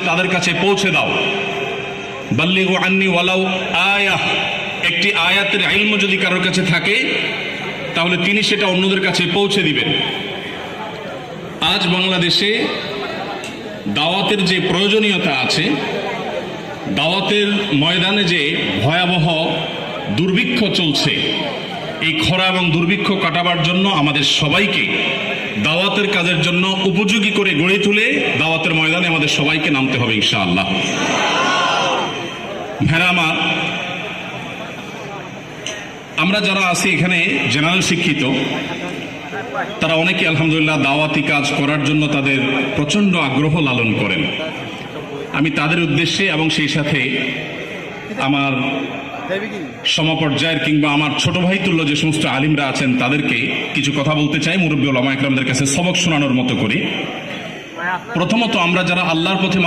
তাদের কাছে পৌঁছে দাও। বাল্লিগু আন্নি ওয়ালাউ আয়াহ, একটি আয়াতের ইলম যদি কারোর কাছে থাকে তাহলে তিনি সেটা অন্যদের কাছে পৌঁছে দিবেন। আজ বাংলাদেশে দাওয়াতের যে প্রয়োজনীয়তা আছে, দাওয়াতের ময়দানে যে ভয়াবহ দুর্ভিক্ষ চলছে, এই খরা এবং দুর্ভিক্ষ কাটাবার জন্য আমাদের সবাইকে দাওয়াতের কাজের জন্য উপযোগী করে গড়ে তুলে দাওয়াতের ময়দানে আমাদের সবাইকে নামতে হবে ইনশাআল্লাহ। ভাইরা আমার, আমরা যারা আছি এখানে জেনারেল শিক্ষিত, তারা অনেকে আলহামদুলিল্লাহ দাওয়াতি কাজ করার জন্য তাদের প্রচন্ড আগ্রহ লালন করেন। আমি তাদের উদ্দেশ্যে এবং সেই সাথে আমার সমপর্যায়ের কিংবা আমার ছোট ভাই তুল্য যে সমস্ত আলিমরা আছেন তাদেরকে কিছু কথা বলতে চাই, মুরব্বী উলামা ইকরামদের কাছে সবক শোনানোর মতো করে। প্রথমত, আমরা যারা আল্লাহর পথে